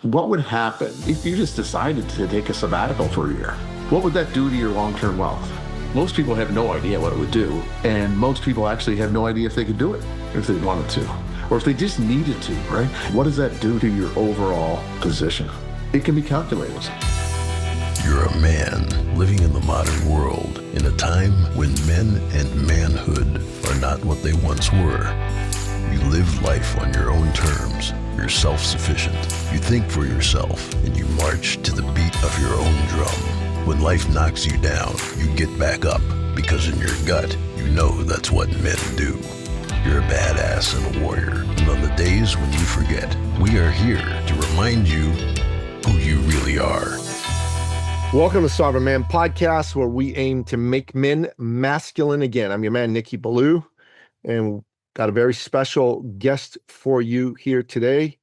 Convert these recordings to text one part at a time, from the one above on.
What would happen if you just decided to take a sabbatical for a year? What would that do to your long-term wealth? Most people have no idea what it would do, and most people actually have no idea if they could do it, if they wanted to, or if they just needed to, right? What does that do to your overall position? It can be calculated. You're a man living in the modern world in a time when men and manhood are not what they once were. You live life on your own terms. You're self-sufficient. You think for yourself, and you march to the beat of your own drum. When life knocks you down, you get back up, because in your gut, you know that's what men do. You're a badass and a warrior, and on the days when you forget, we are here to remind you who you really are. Welcome to Sovereign Man Podcast, where we aim to make men masculine again. I'm your man, Nicky Ballou, and got a very special guest for you here today,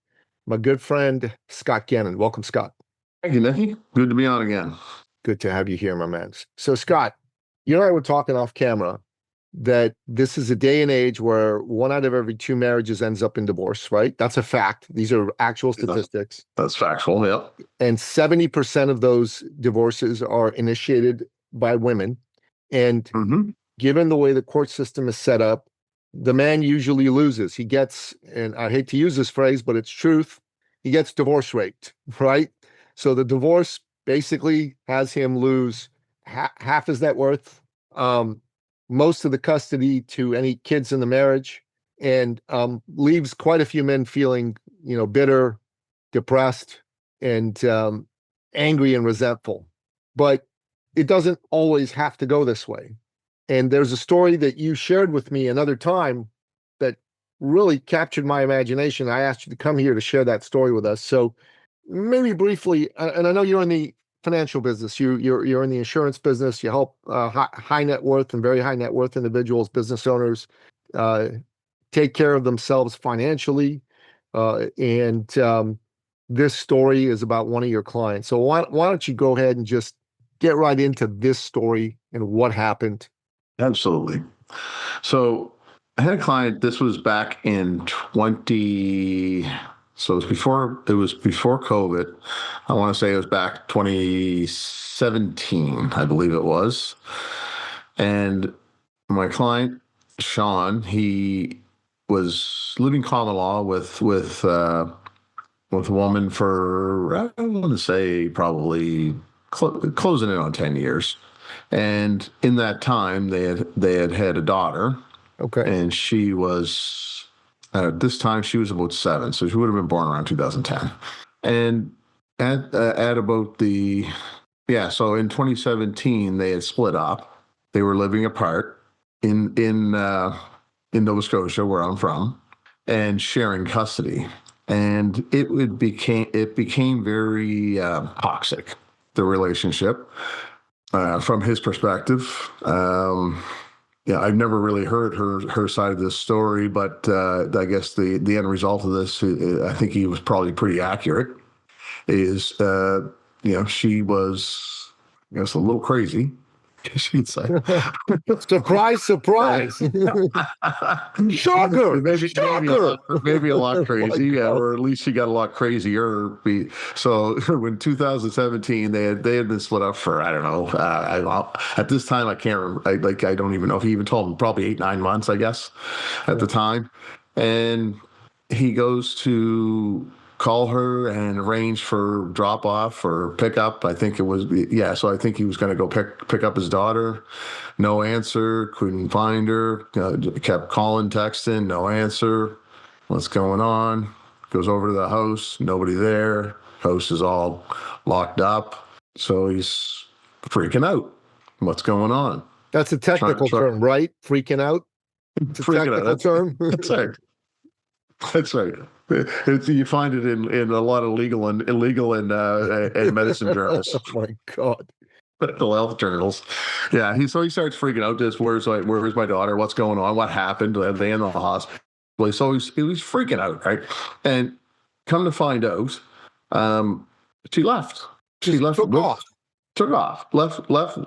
my good friend, Scott Gannon. Welcome, Scott. Thank you, Nicky. Good to be on again. Good to have you here, my man. So, Scott, you and I were talking off camera that this is a day and age where 1 out of every 2 marriages ends up in divorce, right? That's a fact. These are actual statistics. That's factual, yeah. And 70% of those divorces are initiated by women. And given the way the court system is set up, the man usually loses. He gets, and I hate to use this phrase, but it's truth, he gets divorce raped, right? So the divorce basically has him lose half his net worth, most of the custody to any kids in the marriage, and leaves quite a few men feeling, bitter, depressed, and angry and resentful. But it doesn't always have to go this way. And there's a story that you shared with me another time that really captured my imagination. I asked you to come here to share that story with us. So maybe briefly, and I know you're in the financial business, you're in the insurance business, you help high net worth and very high net worth individuals, business owners, take care of themselves financially. And this story is about one of your clients. So why don't you go ahead and just get right into this story and what happened? Absolutely. So I had a client, this was back in so it was before COVID. I want to say it was back 2017, I believe it was. And my client, Sean, he was living common law with a woman for, I want to say probably closing in on 10 years. And in that time, they had a daughter. Okay. And she was, at this time, she was about 7. So she would have been born around 2010. And at about so in 2017, they had split up. They were living apart in Nova Scotia, where I'm from, and sharing custody. And it became very toxic, the relationship. From his perspective, I've never really heard her side of this story, but I guess the end result of this, I think he was probably pretty accurate, is, she was, I guess, a little crazy, she'd say. Surprise, surprise. Shocker. Maybe a lot crazy, or at least she got a lot crazier. So in 2017, they had been split up for, I don't know, at this time, I can't remember. I don't even know if he even told him, probably 8-9 months, I guess, at the time. And he goes to call her and arrange for drop off or pick up. I think it was, so I think he was going to go pick up his daughter. No answer, couldn't find her, kept calling, texting, no answer. What's going on? Goes over to the house, nobody there. House is all locked up. So he's freaking out. What's going on? That's a technical term, right? Freaking out? It's a technical term. That's right. That's right. You find it in a lot of legal and medicine journals. Oh my God. Mental health journals. Yeah. So he starts freaking out. Just where's my daughter? What's going on? What happened? Are they in the hospital? So he was freaking out, right? And come to find out, she left. She left. Took off. Left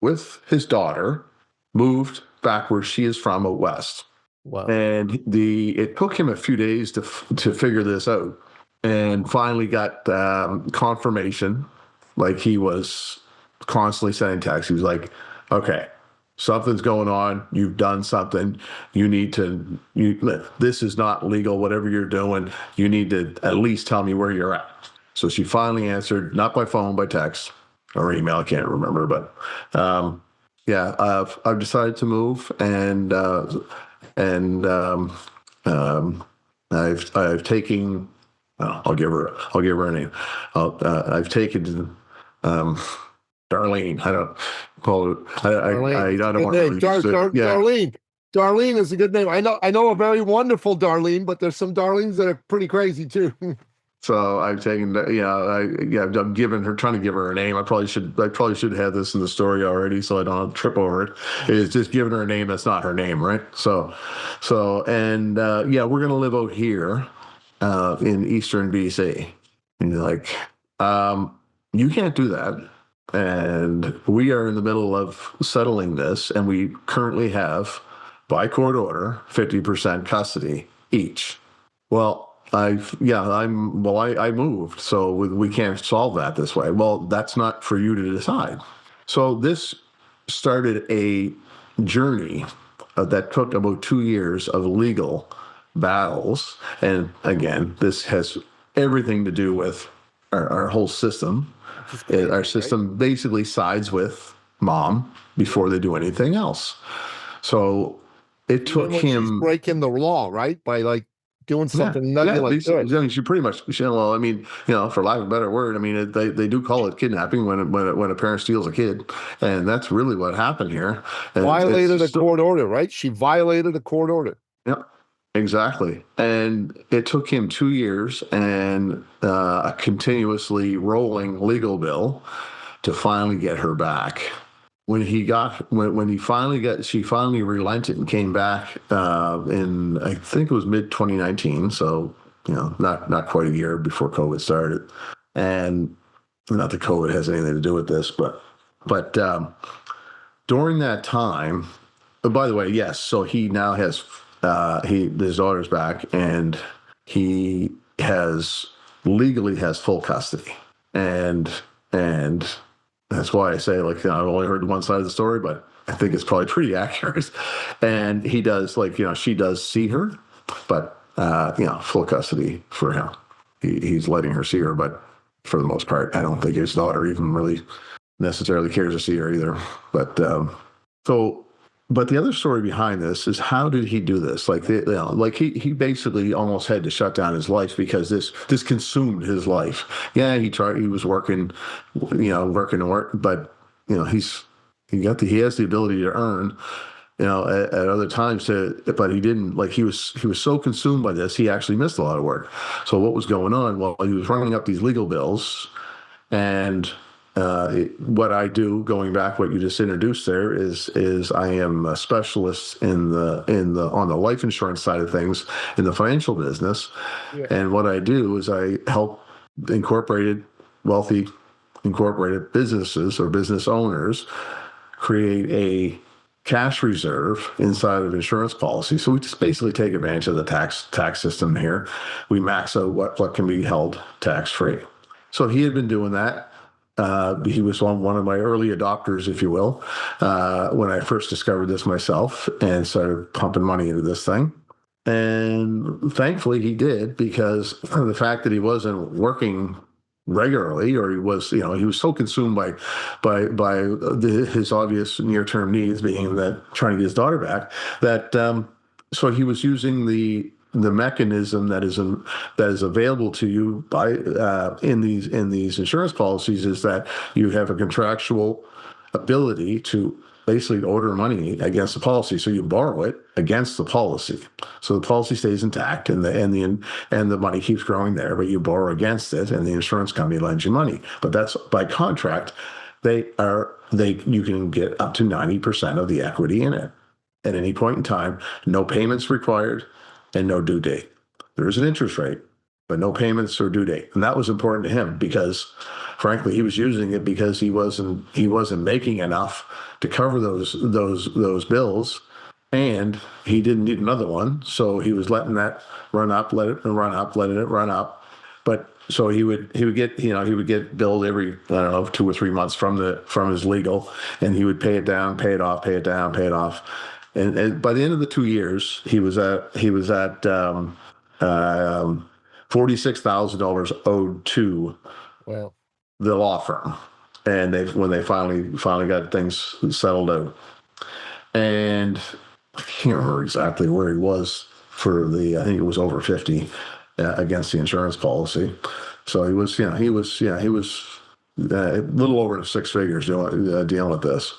with his daughter. Moved back where she is from, out west. Wow. And it took him a few days to figure this out. and finally got confirmation. Like, he was constantly sending texts. He was like, okay, something's going on. You've done something. You need to, this is not legal. Whatever you're doing, you need to at least tell me where you're at. So she finally answered, not by phone, by text or email. I can't remember, but yeah, I've decided to move, and I've taken. I'll give her a name. I've taken Darlene. I don't call it. I don't want to. Darlene. Darlene is a good name. I know a very wonderful Darlene, but there's some Darlenes that are pretty crazy too. So I've taken, I'm giving her, trying to give her a name. I probably should have this in the story already, so I don't trip over it. It's just giving her a name that's not her name, right? So, we're gonna live out here in Eastern BC. And you're like, you can't do that. And we are in the middle of settling this, and we currently have, by court order, 50% custody each. Well, I moved, so we can't solve that this way. Well, that's not for you to decide. So this started a journey that took about 2 years of legal battles. And again, this has everything to do with our whole system. Our system basically sides with mom before they do anything else. So it took him breaking the law, right? By like doing something she pretty much, well, I mean, for lack of a better word, I mean, they do call it kidnapping when a parent steals a kid, and that's really what happened here. And violated a court order, right? She violated a court order. Yep, exactly. And it took him 2 years and a continuously rolling legal bill to finally get her back. She finally relented and came back in, I think it was mid 2019. So, not quite a year before COVID started. And not that COVID has anything to do with this, but during that time, by the way, yes. So he now has, his daughter's back, and he legally has full custody. And that's why I say, I've only heard one side of the story, but I think it's probably pretty accurate. And he does, she does see her, but, full custody for him. He's letting her see her, but for the most part, I don't think his daughter even really necessarily cares to see her either. But the other story behind this is, how did he do this? He basically almost had to shut down his life because this consumed his life. Yeah, he was working, but he has the ability to earn, at other times but he didn't, he was so consumed by this, he actually missed a lot of work. So what was going on? Well, he was running up these legal bills, and what I do, going back what you just introduced there, is I am a specialist on the life insurance side of things in the financial business. Yeah. And what I do is I help wealthy incorporated businesses or business owners create a cash reserve inside of insurance policy. So we just basically take advantage of the tax system here. We max out what can be held tax free. So he had been doing that. He was one of my early adopters, if you will, when I first discovered this myself and started pumping money into this thing. And thankfully he did, because of the fact that he wasn't working regularly, or he was so consumed by his obvious near-term needs, being that trying to get his daughter back, that so he was using the mechanism that is available to you by in these insurance policies, is that you have a contractual ability to basically order money against the policy. So you borrow it against the policy. So the policy stays intact, and the money keeps growing there, but you borrow against it, and the insurance company lends you money. But that's by contract. You can get up to 90% of the equity in it at any point in time. No payments required, and no due date. There is an interest rate, but no payments or due date. And that was important to him because, frankly, he was using it because he wasn't making enough to cover those bills, and he didn't need another one. So he was letting that run up, letting it run up. but so he would get he would get billed every, I don't know, 2 or 3 months from his legal, and he would pay it down, pay it off, pay it down, pay it off, and by the end of the 2 years, he was at $46,000 owed to Well, the law firm, and when they finally got things settled out, and I can't remember exactly where he was for I think it was over 50 against the insurance policy. So he was a little over 6 figures dealing with this.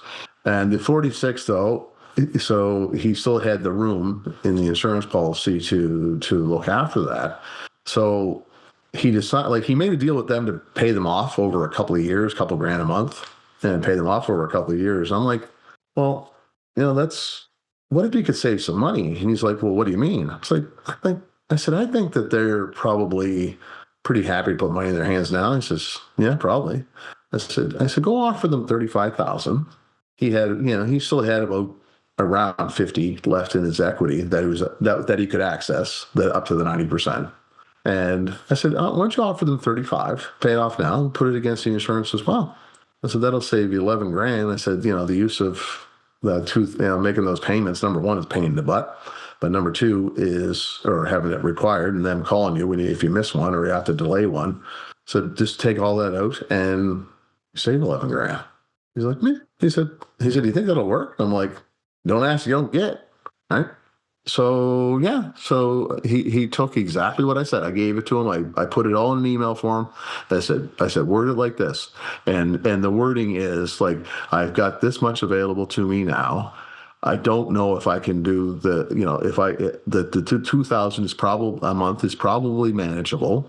And the 46 though, so he still had the room in the insurance policy to look after that. So he decided, like, he made a deal with them to pay them off over a couple of years, couple grand a month, and pay them off over a couple of years. I'm like, well, that's, what if you could save some money? And he's like, well, what do you mean? It's like, I think that they're probably pretty happy to put money in their hands now. He says, yeah, probably. I said, go offer them 35,000. He still had about around 50 left in his equity that he could access, up to the 90%. And I said, why don't you offer them 35, pay it off now, and put it against the insurance as well. I said, that'll save you 11 grand. I said, the use of making those payments, number one, is pain in the butt. But number two is, or having it required and them calling you if you miss one or you have to delay one. So just take all that out and save 11 grand. He's like, me. He said, do you think that'll work? I'm like, don't ask, you don't get. Right. So yeah, so he took exactly what I said. I gave it to him. I put it all in an email form. I said, word it like this. And the wording is like, I've got this much available to me now. I don't know if I can do the 2,000 is probably a month is probably manageable.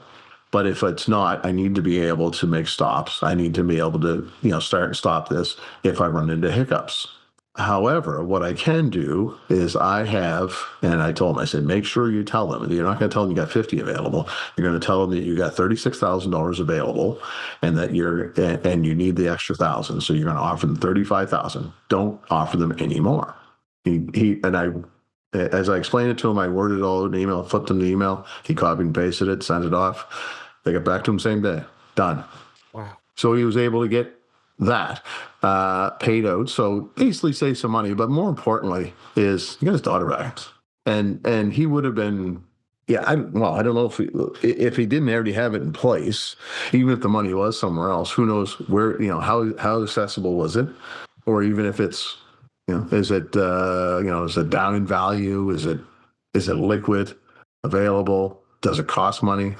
But if it's not, I need to be able to make stops. I need to be able to, start and stop this if I run into hiccups. However, what I can do is and I told him, I said, make sure you tell them. You're not going to tell them you got 50 available. You're going to tell them that you got $36,000 available and that and you need the extra 1,000. So you're going to offer them 35,000. Don't offer them any more. As I explained it to him, I worded it all in an email, flipped him the email. He copied and pasted it, sent it off. They got back to him same day. Done. wow. So he was able to get that paid out. So basically save some money, but more importantly is he got his daughter back. And he would have been, I don't know if he didn't already have it in place, even if the money was somewhere else, who knows where, how accessible was it? Or even if it's, is it down in value? Is it liquid, available? Does it cost money?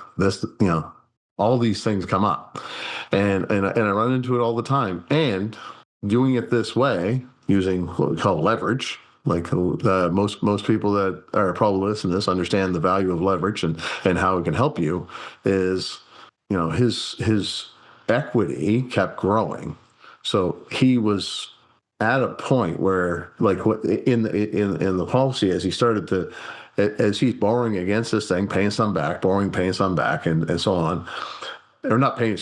All these things come up, and I run into it all the time. And doing it this way, using what we call leverage, like most people that are probably listening to this understand the value of leverage and how it can help you. Is his equity kept growing, so he was at a point where, like, in the policy, as he started to, as he's borrowing against this thing, paying some back, borrowing, paying some back, and so on, or not paying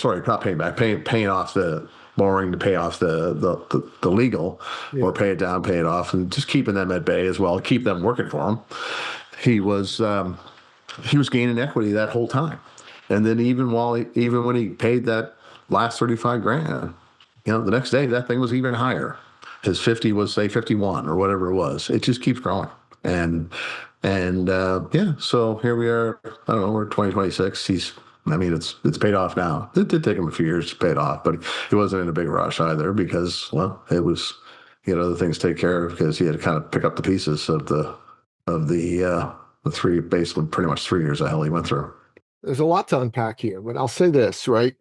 back, paying off the borrowing to pay off the legal, or pay it down, pay it off, and just keeping them at bay as well, keep them working for him. He was gaining equity that whole time, and then even when he paid that last 35 grand, the next day that thing was even higher. His 50 was, say, 51 or whatever it was. It just keeps growing. And so here we are. I don't know, we're 2026. It's paid off now. It did take him a few years to pay it off, but he wasn't in a big rush either because, well, it was, he had other things to take care of because he had to kind of pick up the pieces of the three, basically pretty much 3 years of hell he went through. There's a lot to unpack here, but I'll say this, right?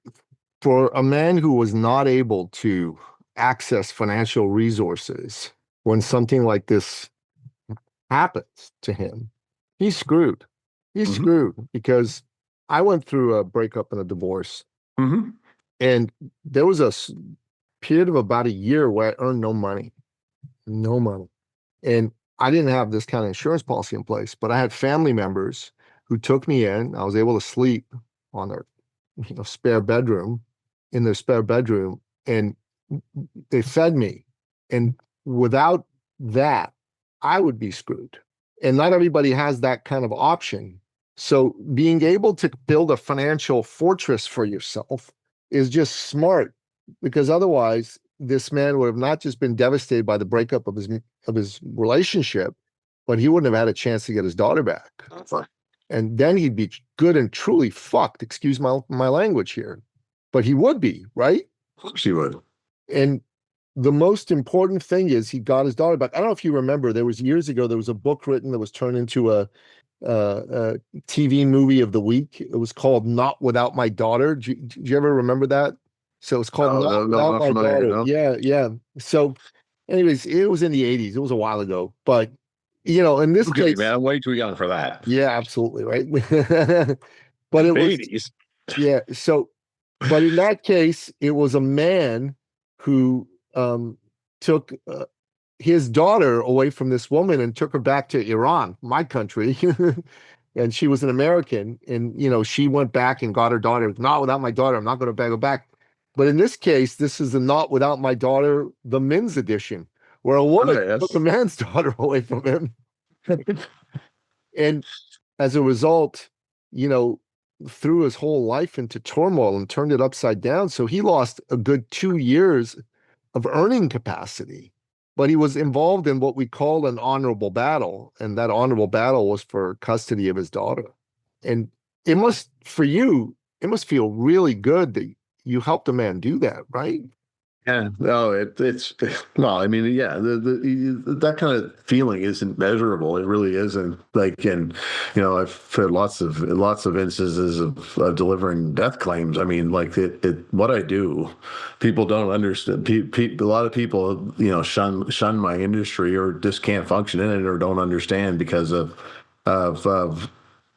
For a man who was not able to access financial resources when something like this happens to him, he's screwed. He's screwed because I went through a breakup and a divorce, and there was a period of about a year where I earned no money, and I didn't have this kind of insurance policy in place, but I had family members who took me in. I was able to sleep on their spare bedroom, and they fed me. And without that, I would be screwed. And not everybody has that kind of option. So being able to build a financial fortress for yourself is just smart, because otherwise this man would have not just been devastated by the breakup of his relationship, but he wouldn't have had a chance to get his daughter back. And then he'd be good and truly fucked, excuse my language here. But he would be, right? Of course he would. And the most important thing is he got his daughter back. I don't know if you remember, there was years ago, there was a book written that was turned into a TV movie of the week. It was called Not Without My Daughter. Did you ever remember that? So it's called Not Without My Daughter. No. Yeah. So anyways, it was in the 80s. It was a while ago. But, in this case... man, I'm way too young for that. Yeah, absolutely, right? But it was... 80s. Yeah, so... But in that case, it was a man who took his daughter away from this woman and took her back to Iran, my country. And she was an American. And, she went back and got her daughter. Not without my daughter. I'm not going to beg her back. But in this case, this is the Not Without My Daughter, the men's edition, where a woman took a man's daughter away from him. And as a result, threw his whole life into turmoil and turned it upside down. So he lost a good 2 years of earning capacity, but he was involved in what we call an honorable battle. And that honorable battle was for custody of his daughter. And it must feel really good that you helped a man do that, right? Yeah, no, it's no. I mean, yeah, that kind of feeling isn't measurable. It really isn't. Like, and I've had lots of instances of delivering death claims. I mean, like what I do, people don't understand. A lot of people, shun my industry or just can't function in it or don't understand because of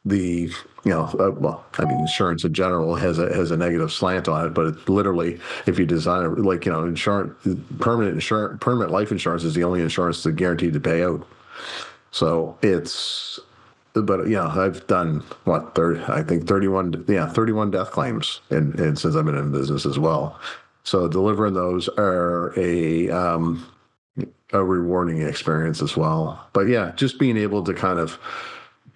the insurance in general has a negative slant on it, but it's literally, if you design it like, permanent life insurance is the only insurance that's guaranteed to pay out. So I've done 31 death claims and since I've been in business as well. So delivering those are a rewarding experience as well. But yeah, just being able to kind of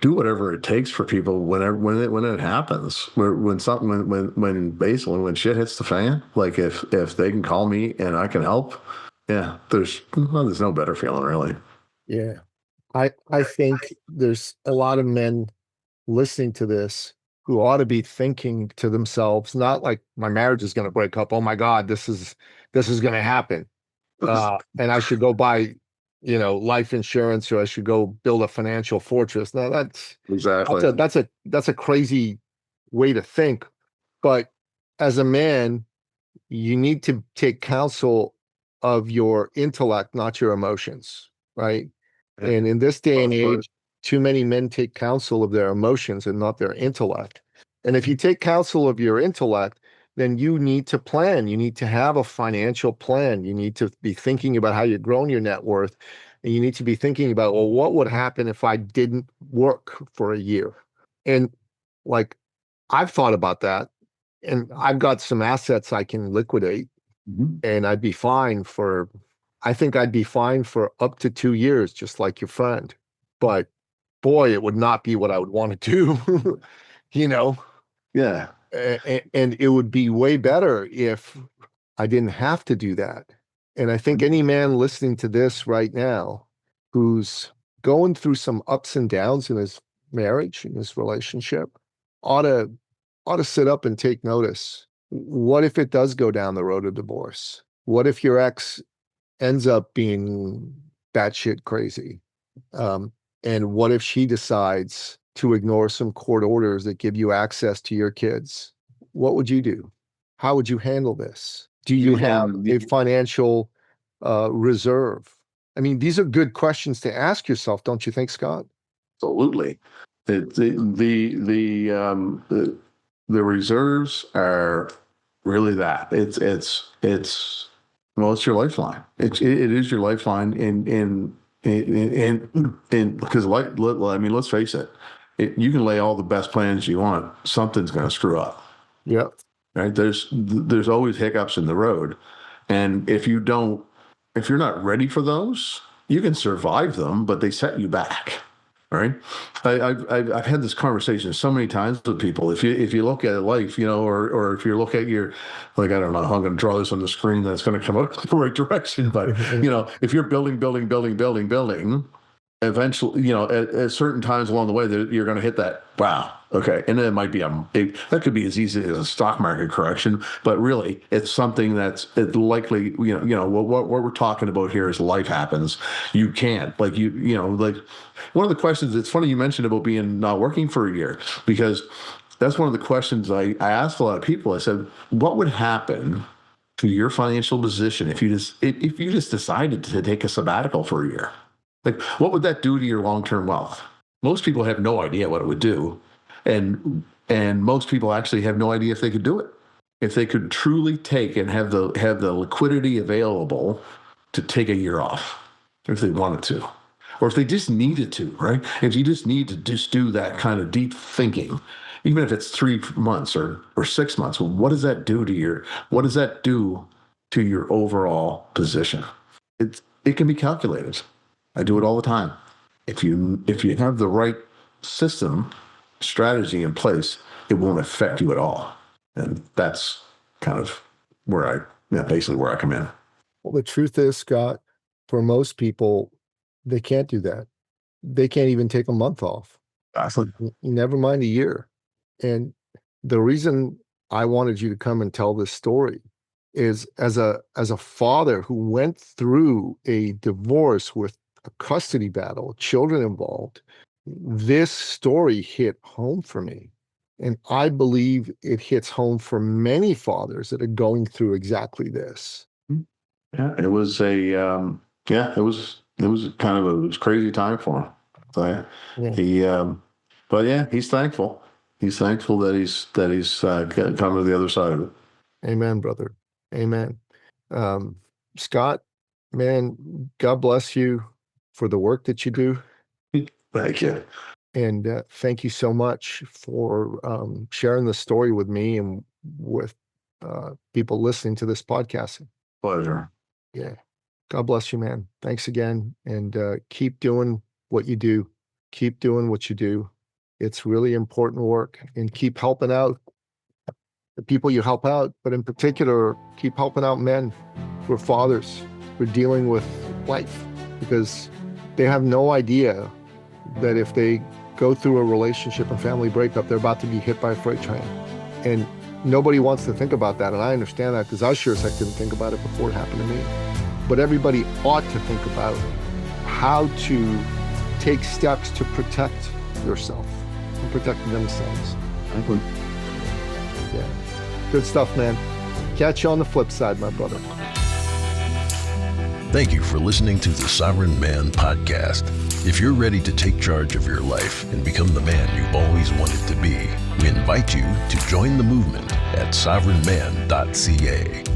do whatever it takes for people when it happens. When shit hits the fan, like if they can call me and I can help, yeah, there's no better feeling, really. Yeah, I think there's a lot of men listening to this who ought to be thinking to themselves, not like my marriage is going to break up. Oh my God, this is going to happen, and I should go buy life insurance, or I should go build a financial fortress. Now that's a crazy way to think. But as a man, you need to take counsel of your intellect, not your emotions, right? Yeah. And in this day and age, too many men take counsel of their emotions and not their intellect. And if you take counsel of your intellect, then you need to plan. You need to have a financial plan. You need to be thinking about how you're growing your net worth. And you need to be thinking about, well, what would happen if I didn't work for a year? And like, I've thought about that, and I've got some assets I can liquidate, and I think I'd be fine for up to 2 years, just like your friend. But boy, it would not be what I would want to do, Yeah. And it would be way better if I didn't have to do that. And I think any man listening to this right now who's going through some ups and downs in his marriage, in his relationship, ought to sit up and take notice. What if it does go down the road of divorce? What if your ex ends up being batshit crazy? And what if she decides to ignore some court orders that give you access to your kids? What would you do? How would you handle this? Do you have a financial reserve? I mean, these are good questions to ask yourself, don't you think, Scott? Absolutely. The reserves are really that. It's your lifeline. It is your lifeline in because let's face it, you can lay all the best plans you want, something's going to screw up. Yeah. Right. There's always hiccups in the road. And if you're not ready for those, you can survive them, but they set you back. Right. I've had this conversation so many times with people. If you look at life, or if you look at your, like, I don't know how I'm going to draw this on the screen that's going to come out the right direction, but if you're building, eventually, at certain times along the way, that you're going to hit that. Wow. Okay. And then it might be that could be as easy as a stock market correction, but really it's something that's likely, what we're talking about here is life happens. You can't, like, like one of the questions, it's funny you mentioned about being not working for a year, because that's one of the questions I asked a lot of people. I said, what would happen to your financial position if you just decided to take a sabbatical for a year? Like, what would that do to your long-term wealth? Most people have no idea what it would do. And most people actually have no idea if they could do it. If they could truly take and have the liquidity available to take a year off, if they wanted to, or if they just needed to, right? If you just need to just do that kind of deep thinking, even if it's 3 months or 6 months, well, what does that do to your overall position? It can be calculated. I do it all the time. If you have the right system, strategy in place, it won't affect you at all. And that's kind of basically where I come in. Well, the truth is, Scott, for most people, they can't do that. They can't even take a month off. Absolutely. Never mind a year. And the reason I wanted you to come and tell this story is as a father who went through a divorce with a custody battle, children involved, this story hit home for me. And I believe it hits home for many fathers that are going through exactly this. Yeah, it was it was kind of a crazy time for him. So he's thankful. He's thankful that he's come to the other side of it. Amen, brother. Amen. Scott, man, God bless you for the work that you do. Thank you. And thank you so much for sharing the story with me and with people listening to this podcast. Pleasure. Yeah. God bless you, man. Thanks again. And keep doing what you do. Keep doing what you do. It's really important work, and keep helping out the people you help out, but in particular, keep helping out men who are fathers who are dealing with life, because they have no idea that if they go through a relationship and family breakup, they're about to be hit by a freight train. And nobody wants to think about that. And I understand that, because I sure as heck didn't think about it before it happened to me. But everybody ought to think about how to take steps to protect yourself and protect themselves. Yeah. Good stuff, man. Catch you on the flip side, my brother. Thank you for listening to the Sovereign Man Podcast. If you're ready to take charge of your life and become the man you've always wanted to be, we invite you to join the movement at sovereignman.ca.